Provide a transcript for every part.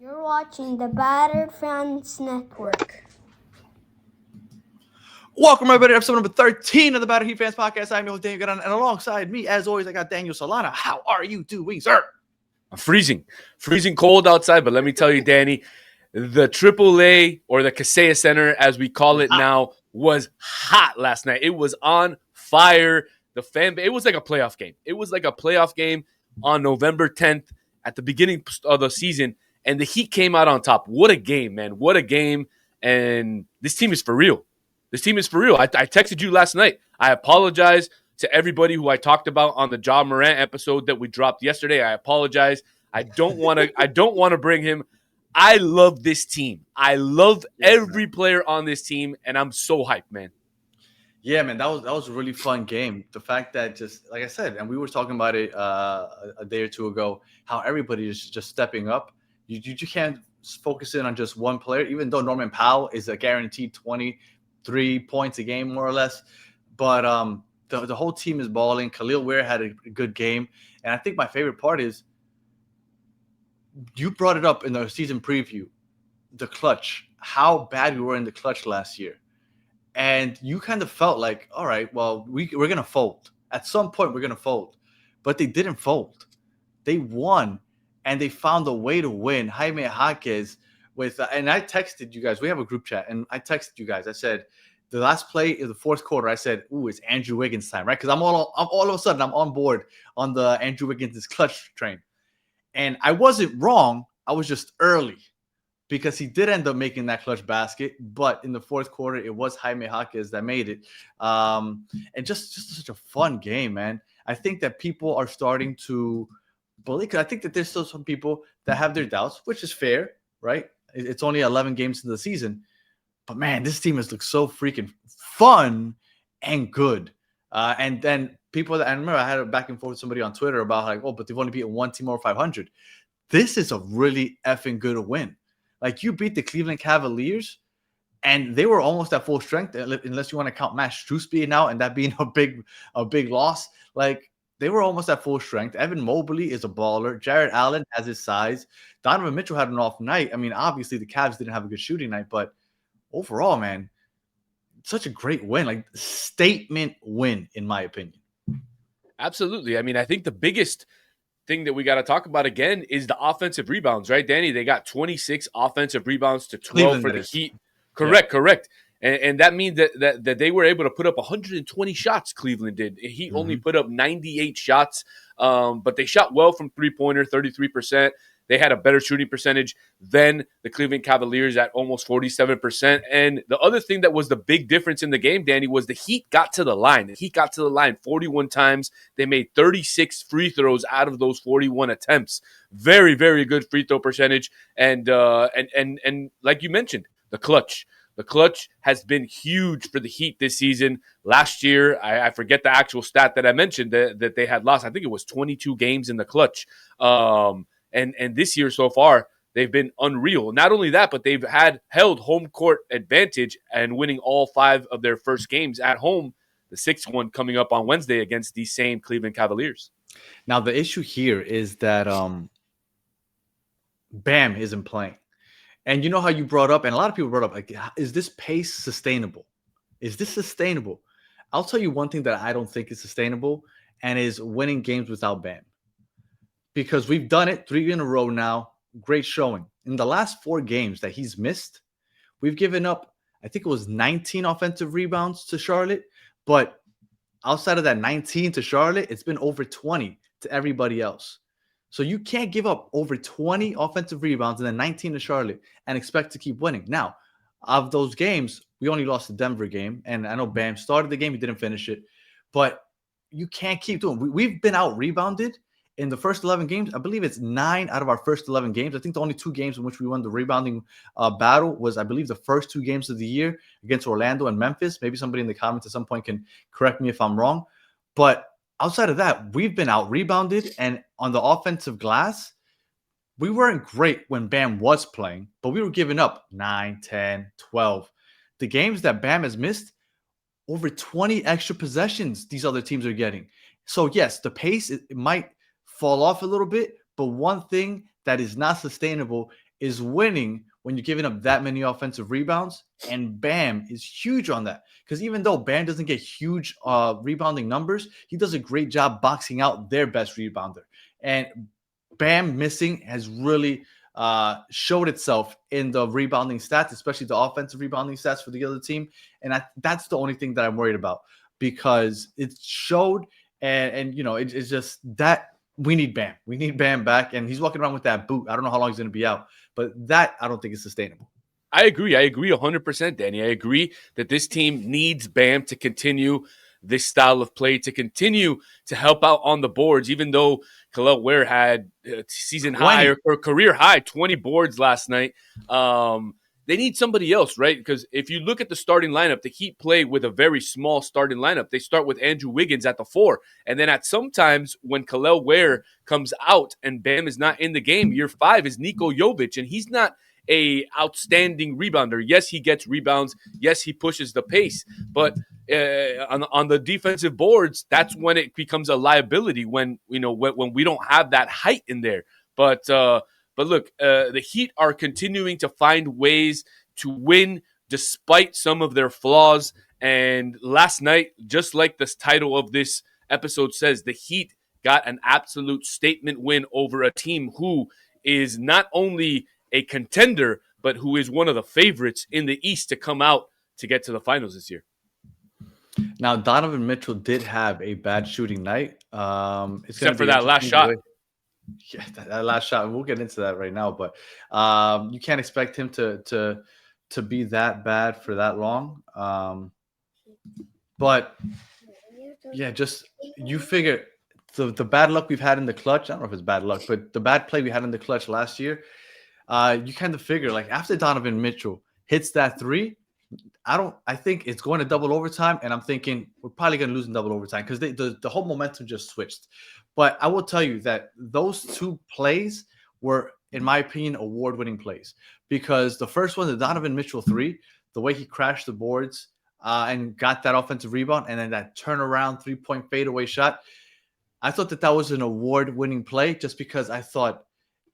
You're watching the Battered Fans Network. Welcome, everybody, to episode number 13 of the Battle Heat Fans Podcast. I'm your host, Daniel Garan, and alongside me, as always, I got Daniel Solana. How are you doing, sir? I'm freezing cold outside. But let me tell you, Danny, the AAA or the Kaseya Center, as we call it now, was hot last night. It was on fire. It was like a playoff game. It was like a playoff game on November 10th at the beginning of the season, and the Heat came out on top. What a game, man! What a game! And this team is for real. This team is for real. I texted you last night. I apologize to everybody who I talked about on the Ja Morant episode that we dropped yesterday. I apologize. I don't want to bring him. I love this team. I love every player on this team, and I'm so hyped, man. Yeah, man, that was a really fun game. The fact that, just like I said, and we were talking about it a day or two ago, how everybody is just stepping up. You can't focus in on just one player, even though Norman Powell is a guaranteed 23 points a game, more or less. But the whole team is balling. Khalil Ware had a good game. And I think my favorite part is you brought it up in the season preview, the clutch, how bad we were in the clutch last year. And you kind of felt like, all right, well, we're going to fold. At some point, we're going to fold. But they didn't fold. They won, and they found a way to win. Jaime Jaquez and I texted you guys. We have a group chat, and I texted you guys. I said, the last play of the fourth quarter, I said, ooh, it's Andrew Wiggins time, right? Because I'm all of a sudden, I'm on board on the Andrew Wiggins' clutch train. And I wasn't wrong. I was just early because he did end up making that clutch basket. But in the fourth quarter, it was Jaime Jaquez that made it. And just such a fun game, man. I think that people are starting to believe. I think that there's still some people that have their doubts, which is fair, right? It's only 11 games into the season. But, man, this team has looked so freaking fun and good. And then people that I remember I had a back and forth with somebody on Twitter about like, oh, but they've only beaten one team over 500. This is a really effing good win. Like, you beat the Cleveland Cavaliers, and they were almost at full strength, unless you want to count Matt Strus being out and that being a big loss. Like, they were almost at full strength. Evan Mobley is a baller. Jared Allen has his size. Donovan Mitchell had an off night. I mean, obviously the Cavs didn't have a good shooting night, but overall, man, such a great win. Like, statement win, in my opinion. Absolutely. I mean, I think the biggest thing that we got to talk about again is the offensive rebounds, right, Danny? They got 26 offensive rebounds to 12 Cleveland, for the Heat. Correct. And that means that they were able to put up 120 shots, Cleveland did. He only put up 98 shots, but they shot well from three-pointer, 33%. They had a better shooting percentage than the Cleveland Cavaliers at almost 47%. And the other thing that was the big difference in the game, Danny, was the Heat got to the line. The Heat got to the line 41 times. They made 36 free throws out of those 41 attempts. Very, very good free throw percentage. And like you mentioned, the clutch. The clutch has been huge for the Heat this season. Last year, I forget the actual stat that I mentioned that they had lost. I think it was 22 games in the clutch. And this year so far, they've been unreal. Not only that, but they've held home court advantage and winning all 5 of their first games at home. The 6th one coming up on Wednesday against these same Cleveland Cavaliers. Now, the issue here is that Bam isn't playing. And you know how you brought up, and a lot of people brought up, like, is this pace sustainable? Is this sustainable? I'll tell you one thing that I don't think is sustainable, and is winning games without Bam. Because we've done it 3 in a row now. Great showing. In the last 4 games that he's missed, we've given up, I think it was 19 offensive rebounds to Charlotte. But outside of that 19 to Charlotte, it's been over 20 to everybody else. So you can't give up over 20 offensive rebounds and then 19 to Charlotte and expect to keep winning. Now, of those games, we only lost the Denver game. And I know Bam started the game. He didn't finish it. But you can't keep doing it. We've been out-rebounded in the first 11 games. I believe it's 9 out of our first 11 games. I think the only 2 games in which we won the rebounding battle was, I believe, the first 2 games of the year against Orlando and Memphis. Maybe somebody in the comments at some point can correct me if I'm wrong. But outside of that, we've been out-rebounded. And on the offensive glass, we weren't great when Bam was playing, but we were giving up 9, 10, 12. The games that Bam has missed, over 20 extra possessions these other teams are getting. So, yes, the pace, it might fall off a little bit, but one thing that is not sustainable is winning when you're giving up that many offensive rebounds, and Bam is huge on that. Because even though Bam doesn't get huge rebounding numbers, he does a great job boxing out their best rebounder. And Bam missing has really showed itself in the rebounding stats, especially the offensive rebounding stats for the other team. And that's the only thing that I'm worried about, because it showed, and you know, it's just that we need Bam. We need Bam back, and he's walking around with that boot. I don't know how long he's going to be out, but that I don't think is sustainable. I agree 100%, Danny. I agree that this team needs Bam to continue this style of play, to continue to help out on the boards, even though Kel'el Ware had season 20. high or career high 20 boards last night. They need somebody else, right? Because if you look at the starting lineup, the Heat play with a very small starting lineup. They start with Andrew Wiggins at the 4. And then at sometimes when Kel'el Ware comes out and Bam is not in the game, year 5 is Niko Jovic, and he's not a outstanding rebounder. Yes, he gets rebounds. Yes, he pushes the pace. But on the defensive boards, that's when it becomes a liability, when we don't have that height in there. But look, the Heat are continuing to find ways to win despite some of their flaws. And last night, just like this title of this episode says, the Heat got an absolute statement win over a team who is not only a contender, but who is one of the favorites in the East to come out to get to the finals this year. Now, Donovan Mitchell did have a bad shooting night. Except for that last shot. Yeah, that last shot. We'll get into that right now, but you can't expect him to be that bad for that long. But yeah, just you figure the bad luck we've had in the clutch. I don't know if it's bad luck, but the bad play we had in the clutch last year. You kind of figure, like, after Donovan Mitchell hits that 3, I think it's going to double overtime, and I'm thinking we're probably going to lose in double overtime because the whole momentum just switched. But I will tell you that those 2 plays were, in my opinion, award-winning plays, because the first one, the Donovan Mitchell 3, the way he crashed the boards and got that offensive rebound, and then that turnaround 3-point fadeaway shot, I thought that was an award-winning play, just because I thought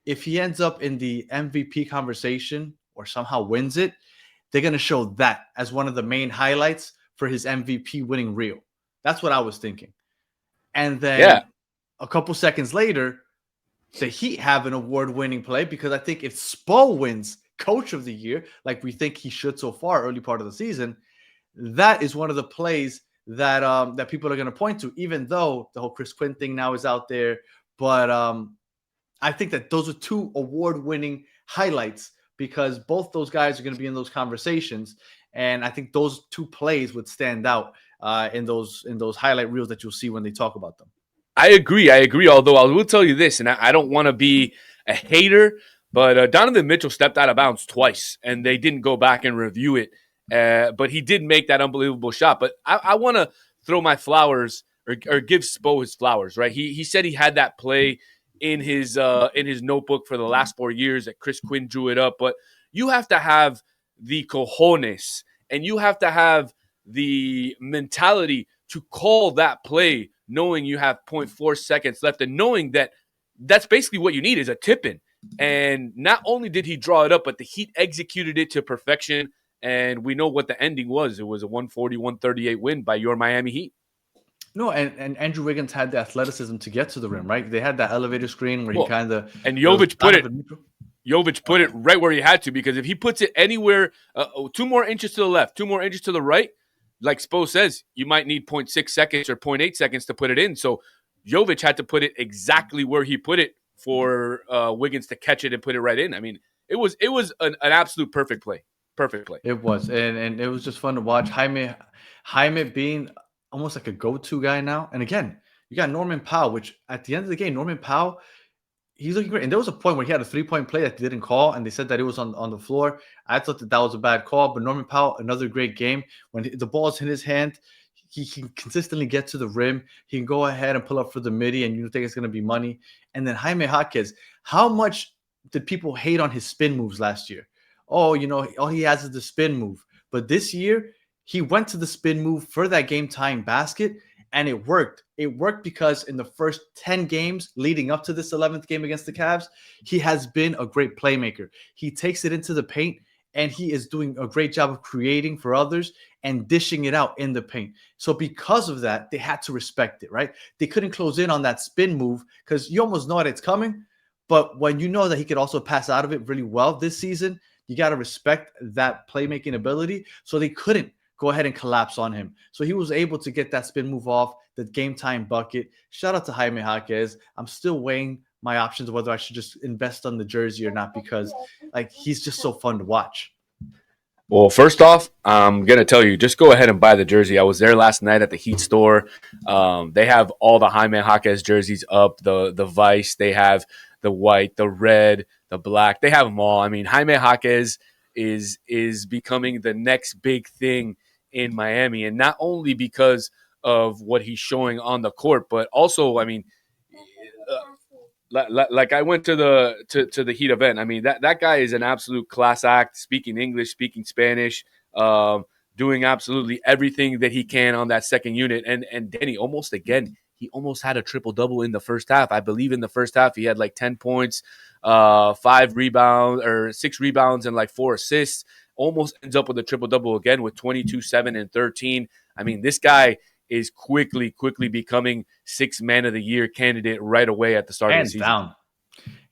if he ends up in the MVP conversation or somehow wins it, they're going to show that as one of the main highlights for his MVP winning reel. That's what I was thinking. And then a couple seconds later, the Heat have an award-winning play, because I think if Spo wins Coach of the Year, like we think he should so far early part of the season, that is one of the plays that that people are going to point to, even though the whole Chris Quinn thing now is out there. But I think that those are 2 award-winning highlights, because both those guys are going to be in those conversations, and I think those 2 plays would stand out in those highlight reels that you'll see when they talk about them. I agree. Although I will tell you this, and I don't want to be a hater, but Donovan Mitchell stepped out of bounds twice, and they didn't go back and review it. But he did make that unbelievable shot. But I want to throw my flowers or give Spo his flowers, right? He said he had that play in his notebook for the last 4 years that Chris Quinn drew it up. But you have to have the cojones, and you have to have the mentality to call that play knowing you have 0.4 seconds left, and knowing that that's basically what you need is a tip-in. And not only did he draw it up, but the Heat executed it to perfection, and we know what the ending was. It was a 140-138 win by your Miami Heat. No, and Andrew Wiggins had the athleticism to get to the rim, right? They had that elevator screen where he kind of... And Jovic put it right where he had to, because if he puts it anywhere 2 more inches to the left, 2 more inches to the right, like Spo says, you might need 0.6 seconds or 0.8 seconds to put it in. So Jovic had to put it exactly where he put it for Wiggins to catch it and put it right in. I mean, it was an absolute perfect play. Perfect play. It was, and it was just fun to watch. Jaime being almost like a go-to guy now. And again, you got Norman Powell, which at the end of the game, Norman Powell, he's looking great. And there was a point where he had a 3-point play that they didn't call, and they said that it was on the floor. I thought that was a bad call, but Norman Powell, another great game. When the ball's in his hand, he can consistently get to the rim. He can go ahead and pull up for the midi, and you think it's going to be money. And then Jaime Jaquez, how much did people hate on his spin moves last year? Oh, all he has is the spin move. But this year, he went to the spin move for that game-tying basket, and it worked It worked because in the first 10 games leading up to this 11th game against the Cavs, he has been a great playmaker. He takes it into the paint and he is doing a great job of creating for others and dishing it out in the paint. So because of that, they had to respect it, right? They couldn't close in on that spin move because you almost know that it's coming. But when you know that he could also pass out of it really well this season, you got to respect that playmaking ability. So they couldn't go ahead and collapse on him. So he was able to get that spin move off, the game time bucket. Shout out to Jaime Jaquez. I'm still weighing my options whether I should just invest on the jersey or not because like he's just so fun to watch. Well, first off, I'm going to tell you, just go ahead and buy the jersey. I was there last night at the Heat store. They have all the Jaime Jaquez jerseys up, the Vice. They have the white, the red, the black. They have them all. I mean, Jaime Jaquez is becoming the next big thing in Miami, and not only because of what he's showing on the court, but also, I mean, like I went to the Heat event. I mean, that guy is an absolute class act, speaking English, speaking Spanish, doing absolutely everything that he can on that second unit. And Danny, he almost had a triple-double in the first half. I believe in the first half he had like 10 points, 6 rebounds, and like 4 assists. Almost ends up with a triple-double again with 22, 7, and 13. I mean, this guy is quickly becoming 6th man of the year candidate right away at the start of the season.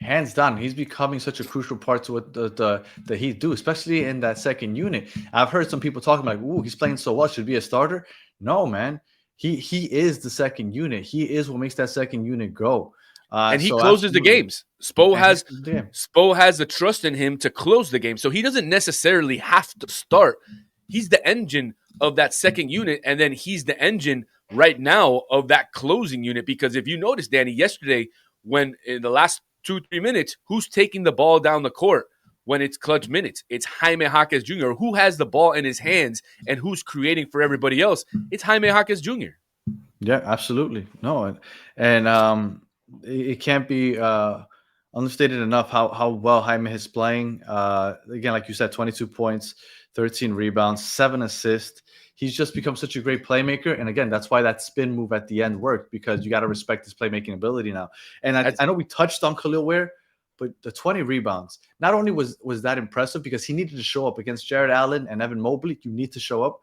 Hands down. He's becoming such a crucial part to what the Heat do, especially in that second unit. I've heard some people talking like, ooh, he's playing so well. Should be a starter? No, man. He is the second unit. He is what makes that second unit go. And he closes the games. Spo has the trust in him to close the game. So he doesn't necessarily have to start. He's the engine of that second unit, and then he's the engine right now of that closing unit. Because if you notice, Danny, yesterday, when in the last 2-3 minutes, who's taking the ball down the court when it's clutch minutes? It's Jaime Jaquez Jr. Who has the ball in his hands and who's creating for everybody else? It's Jaime Jaquez Jr. Yeah, absolutely. No, and it can't be understated enough how well Jaime is playing. Again, like you said, 22 points, 13 rebounds, 7 assists. He's just become such a great playmaker. And again, that's why that spin move at the end worked, because you got to respect his playmaking ability now. And I know we touched on Khalil Ware, but the 20 rebounds, not only was that impressive because he needed to show up against Jared Allen and Evan Mobley. You need to show up.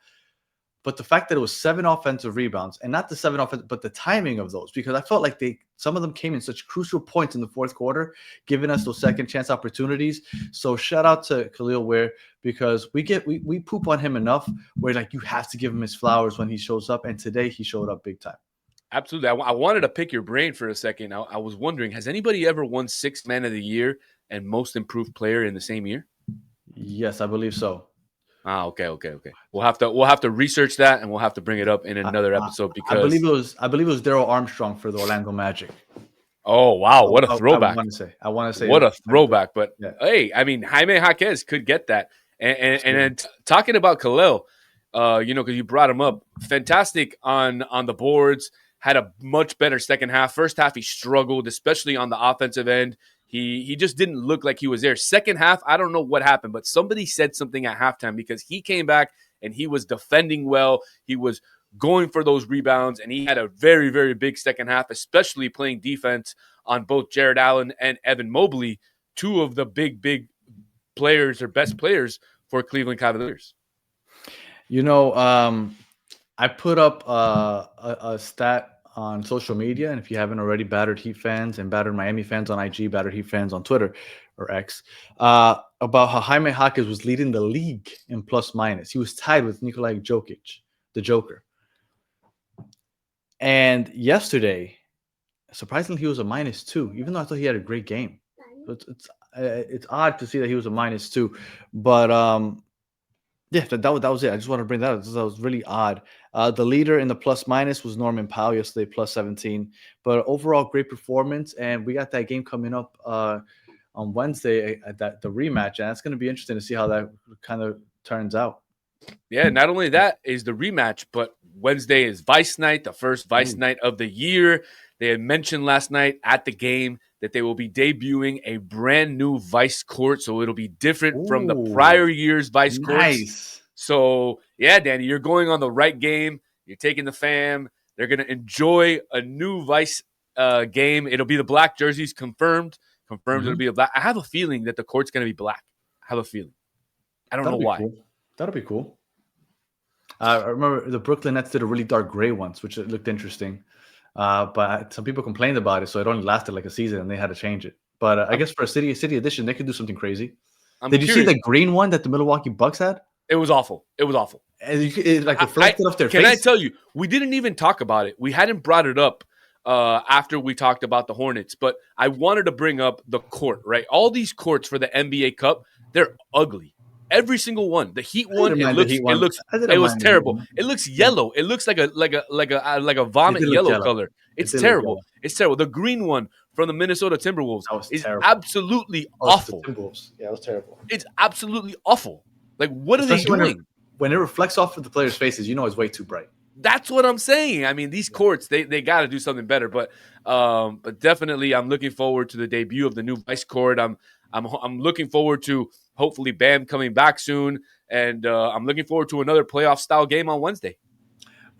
But the fact that it was 7 offensive rebounds, and not the 7 offensive, but the timing of those, because I felt like some of them came in such crucial points in the fourth quarter, giving us those second chance opportunities. So shout out to Khalil Ware, because we poop on him enough where like you have to give him his flowers when he shows up. And today he showed up big time. Absolutely. I wanted to pick your brain for a second. I was wondering, has anybody ever won 6th man of the year and most improved player in the same year? Yes, I believe so. Okay. We'll have to research that, and we'll have to bring it up in another episode, because I believe it was Darryl Armstrong for the Orlando Magic. Oh wow, what a throwback! I want to say what a throwback. But yeah. Hey, I mean, Jaime Jaquez could get that. And then talking about Khalil, because you brought him up, fantastic on the boards. Had a much better second half. First half he struggled, especially on the offensive end. He just didn't look like he was there. Second half, I don't know what happened, but somebody said something at halftime, because he came back and he was defending well. He was going for those rebounds, and he had a very, very big second half, especially playing defense on both Jared Allen and Evan Mobley, 2 of the big players or best players for Cleveland Cavaliers. I put up a stat on social media, and if you haven't already, Battered Heat fans and Battered Miami fans on IG, Battered Heat fans on Twitter or X, about how Jaime Jaquez was leading the league in plus minus. He was tied with Nikola Jokic, the Joker. And yesterday, surprisingly, he was a -2, even though I thought he had a great game. It's odd to see that he was a -2, but yeah, that was it. I just want to bring that up. That was really odd. The leader in the plus minus was Norman Powell yesterday, plus 17. But overall, great performance. And we got that game coming up on Wednesday, the rematch. And it's going to be interesting to see how that kind of turns out. Yeah, not only that is the rematch, but Wednesday is Vice Night, the first Vice Night of the year. They had mentioned last night at the game that they will be debuting a brand new Vice court, so it'll be different from the prior year's Vice courts. Nice. So, yeah, Danny, you're going on the right game. You're taking the fam. They're going to enjoy a new Vice game. It'll be the black jerseys confirmed. It'll be a black. I have a feeling that the court's going to be black. I have a feeling. I don't know why. Cool. That'll be cool. I remember the Brooklyn Nets did a really dark gray once, which looked interesting. But some people complained about it, so it only lasted like a season, and they had to change it. But I guess for a city edition, they could do something crazy. Did you see the green one that the Milwaukee Bucks had? It was awful. And it like reflected off their face. Can I tell you? We didn't even talk about it. We hadn't brought it up after we talked about the Hornets, but I wanted to bring up the court. Right, all these courts for the NBA Cup, they're ugly. Every single one. The Heat one, it was terrible. It looks yellow. It looks like a vomit yellow color. It's terrible. It's terrible. The green one from the Minnesota Timberwolves is absolutely awful. Yeah, it was terrible. It's absolutely awful. Like, what are they doing? When it reflects off of the players' faces, you know it's way too bright. That's what I'm saying. I mean, these courts, they got to do something better. But definitely, I'm looking forward to the debut of the new Vice court. I'm looking forward to hopefully Bam coming back soon, and I'm looking forward to another playoff style game on Wednesday.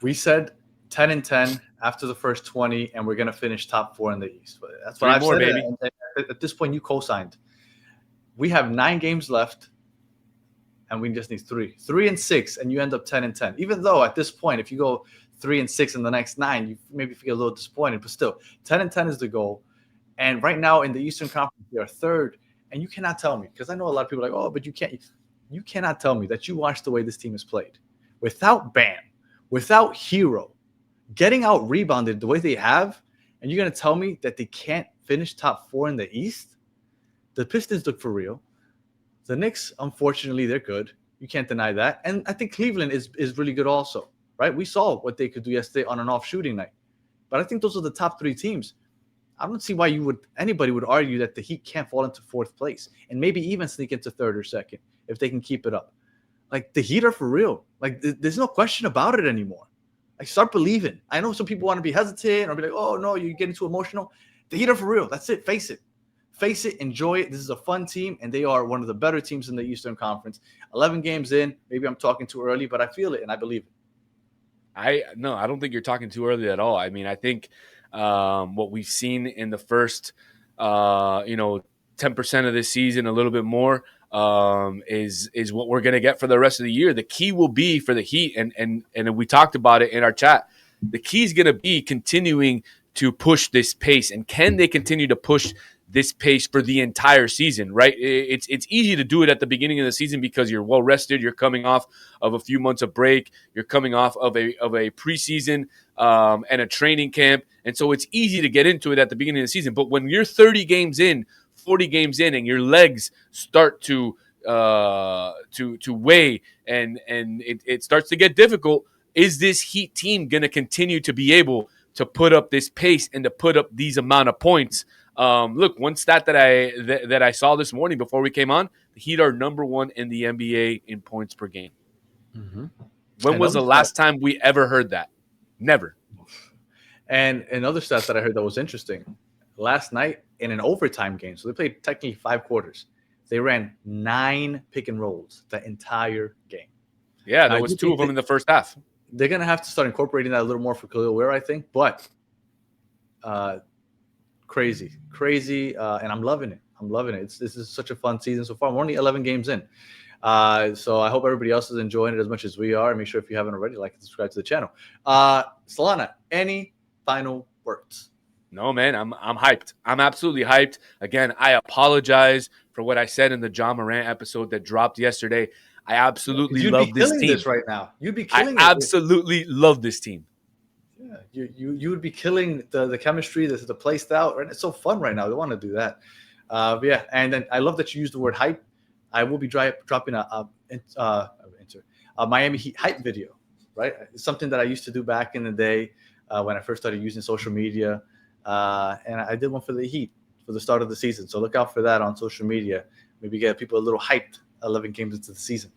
We said 10-10 after the first 20, and we're gonna finish top 4 in the East. That's what I've said. Baby. At this point, you co-signed. We have 9 games left, and we just need 3 and 6, and you end up 10-10. Even though at this point, if you go 3 and 6 in the next 9, you maybe feel a little disappointed, but still, 10-10 is the goal. And right now in the Eastern Conference, we are 3rd. And you cannot tell me, because I know a lot of people are like, oh, but you cannot tell me that you watched the way this team is played. Without Bam, without Herro, getting out rebounded the way they have, and you're going to tell me that they can't finish top 4 in the East? The Pistons look for real. The Knicks, unfortunately, they're good. You can't deny that. And I think Cleveland is really good also, right? We saw what they could do yesterday on an off shooting night. But I think those are the top 3 teams. I don't see why anybody would argue that the Heat can't fall into 4th place and maybe even sneak into 3rd or 2nd if they can keep it up. Like, the Heat are for real. Like, there's no question about it anymore. Like, start believing. I know some people want to be hesitant or be like, oh, no, you're getting too emotional. The Heat are for real. That's it. Face it. Enjoy it. This is a fun team, and they are one of the better teams in the Eastern Conference. 11 games in. Maybe I'm talking too early, but I feel it, and I believe it. I don't think you're talking too early at all. I mean, I think what we've seen in the first, 10% of this season, a little bit more, is what we're going to get for the rest of the year. The key will be for the Heat, and we talked about it in our chat. The key is going to be continuing to push this pace, and can they continue to push this pace for the entire season, right? It's easy to do it at the beginning of the season because you're well rested. You're coming off of a few months of break. You're coming off of a preseason and a training camp. And so it's easy to get into it at the beginning of the season. But when you're 30 games in, 40 games in, and your legs start to weigh and it starts to get difficult, is this Heat team going to continue to be able to put up this pace and to put up these amount of points? Look, one stat that I saw this morning before we came on, the Heat are number 1 in the NBA in points per game. Mm-hmm. When was the last time we ever heard that? Never. And another stat that I heard that was interesting, last night in an overtime game, so they played technically 5 quarters, they ran 9 pick and rolls the entire game. Yeah, there was 2 of them in the first half. They're going to have to start incorporating that a little more for Khalil Ware, I think, but crazy, and I'm loving it. This is such a fun season so far. We're only 11 games in, so I hope everybody else is enjoying it as much as we are. Make sure if you haven't already, like and subscribe to the channel. Solana, any final words? No, man, I'm hyped. I'm absolutely hyped. Again, I apologize for what I said in the John Morant episode that dropped yesterday. I absolutely love this team right now. You'd be killing it. I absolutely love this team. Yeah, you would be killing the chemistry, the play style. Right? It's so fun right now. They want to do that. But yeah, and then I love that you use the word hype. I will be dropping a Miami Heat hype video. Right, it's something that I used to do back in the day when I first started using social media, and I did one for the Heat for the start of the season. So look out for that on social media. Maybe get people a little hyped 11 games into the season.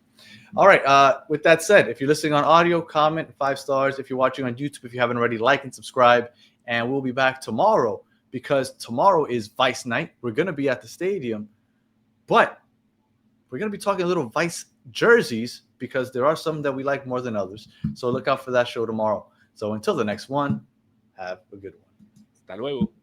All right. With that said, if you're listening on audio, comment 5 stars. If you're watching on YouTube, if you haven't already, like and subscribe. And we'll be back tomorrow because tomorrow is Vice night. We're going to be at the stadium, but we're going to be talking a little Vice jerseys because there are some that we like more than others. So look out for that show tomorrow. So until the next one, have a good one. Hasta luego.